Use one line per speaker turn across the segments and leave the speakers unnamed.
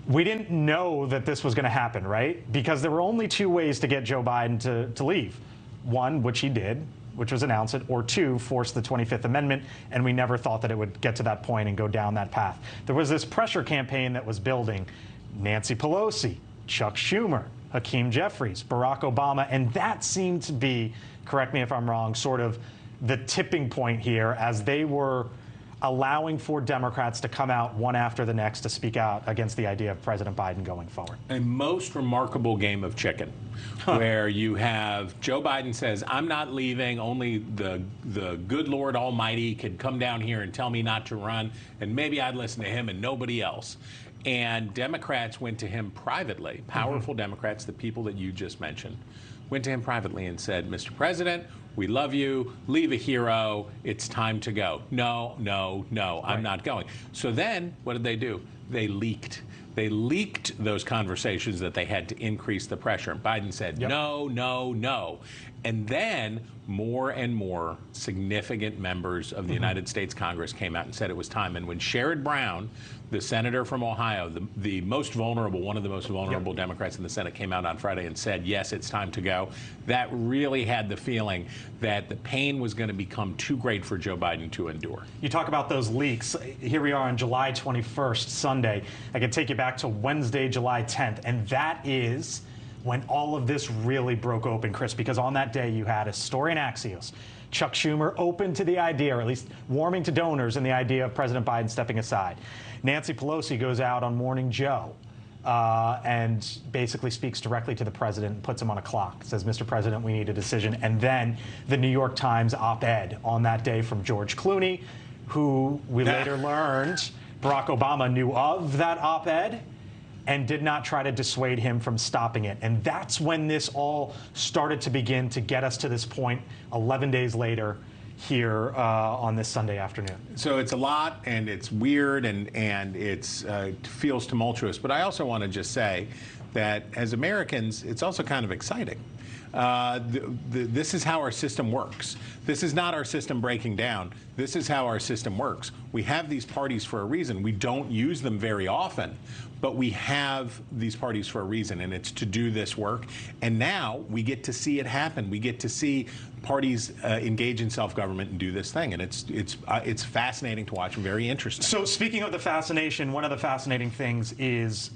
we didn't know that this was going to happen, right? Because there were only two ways to get Joe Biden to leave. One, which he did, which was announce it, or two, force the 25th Amendment, and we never thought that it would get to that point and go down that path. There was this pressure campaign that was building. Nancy Pelosi, Chuck Schumer, Hakeem Jeffries, Barack Obama, and that seemed to be, correct me if I'm wrong, sort of the tipping point here as they were allowing for Democrats to come out one after the next to speak out against the idea of President Biden going forward.
A most remarkable game of chicken, where you have Joe Biden says, I'm not leaving, only the good Lord Almighty could come down here and tell me not to run, and maybe I'd listen to him and nobody else. And Democrats went to him privately, powerful Democrats, the people that you just mentioned, went to him privately and said, Mr. President, we love you, leave a hero, it's time to go. No, no, no, I'm not going. So then, what did they do? They leaked. They leaked those conversations that they had to increase the pressure. And Biden said, no, no, no. And then more and more significant members of the United States Congress came out and said it was time. And when Sherrod Brown, the senator from Ohio, the most vulnerable, one of the most vulnerable Democrats in the Senate, came out on Friday and said, yes, it's time to go, that really had the feeling that the pain was going to become too great for Joe Biden to endure.
You talk about those leaks. Here we are on July 21st, Sunday. I can take you back to Wednesday, July 10th, and that is when all of this really broke open, Chris, because on that day you had a story in Axios. Chuck Schumer open to the idea, or at least warming to donors in the idea of President Biden stepping aside. Nancy Pelosi goes out on Morning Joe and basically speaks directly to the president and puts him on a clock. Says, Mr. President, we need a decision. And then the New York Times op-ed on that day from George Clooney, who we later learned Barack Obama knew of that op-ed and did not try to dissuade him from stopping it. And that's when this all started to begin to get us to this point 11 days later here on this Sunday afternoon.
So it's a lot, and it's weird, and it feels tumultuous. But I also want to just say that as Americans, it's also kind of exciting. This is how our system works. This is not our system breaking down. This is how our system works. We have these parties for a reason. We don't use them very often, but we have these parties for a reason, and it's to do this work. And now we get to see it happen. We get to see parties engage in self-government and do this thing, and it's fascinating to watch and very interesting.
So speaking of the fascination, one of the fascinating things is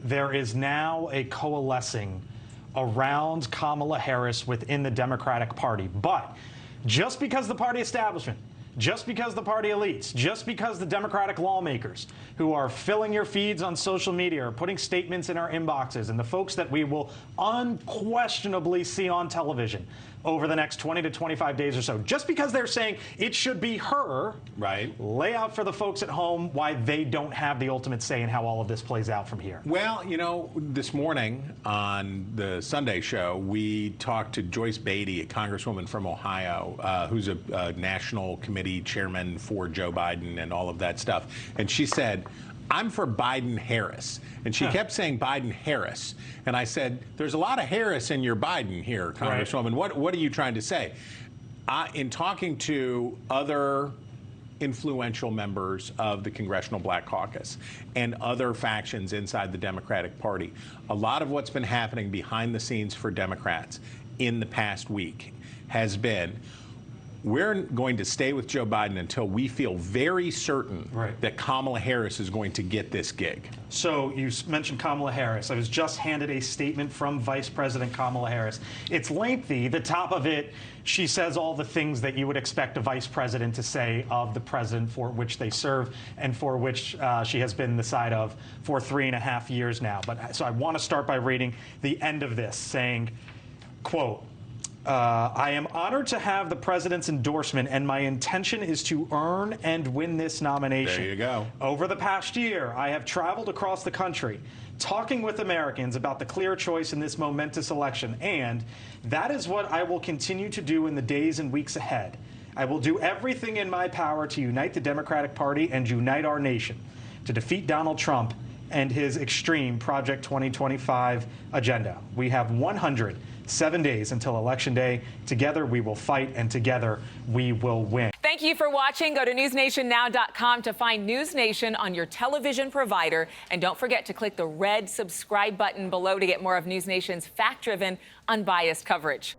there is now a coalescing around Kamala Harris within the Democratic Party. But just because the party establishment, just because the party elites, just because the Democratic lawmakers who are filling your feeds on social media or putting statements in our inboxes, and the folks that we will unquestionably see on television over the next 20 to 25 days or so, just because they're saying it should be her,
right?
Lay out for the folks at home why they don't have the ultimate say in how all of this plays out from here.
Well, you know, this morning on the Sunday show, we talked to Joyce Beatty, a congresswoman from Ohio, who's a national committee chairman for Joe Biden and all of that stuff. And she said, I'm for Biden-Harris. And she kept saying Biden-Harris. And I said, there's a lot of Harris in your Biden here, Congresswoman. Right. What are you trying to say? In talking to other influential members of the Congressional Black Caucus and other factions inside the Democratic Party, a lot of what's been happening behind the scenes for Democrats in the past week has been, we're going to stay with Joe Biden until we feel very certain that Kamala Harris is going to get this gig.
So you mentioned Kamala Harris. I was just handed a statement from Vice President Kamala Harris. It's lengthy. The top of it, she says all the things that you would expect a vice president to say of the president for which they serve and for which she has been the side of for 3.5 years now. But so I want to start by reading the end of this, saying, quote, I am honored to have the president's endorsement, and my intention is to earn and win this nomination.
There you go.
Over the past year, I have traveled across the country, talking with Americans about the clear choice in this momentous election, and that is what I will continue to do in the days and weeks ahead. I will do everything in my power to unite the Democratic Party and unite our nation, to defeat Donald Trump and his extreme Project 2025 agenda. We have 107 days until Election Day. Together we will fight, and together we will win.
Thank you for watching. Go to newsnationnow.com to find News Nation on your television provider. And don't forget to click the red subscribe button below to get more of News Nation's fact-driven, unbiased coverage.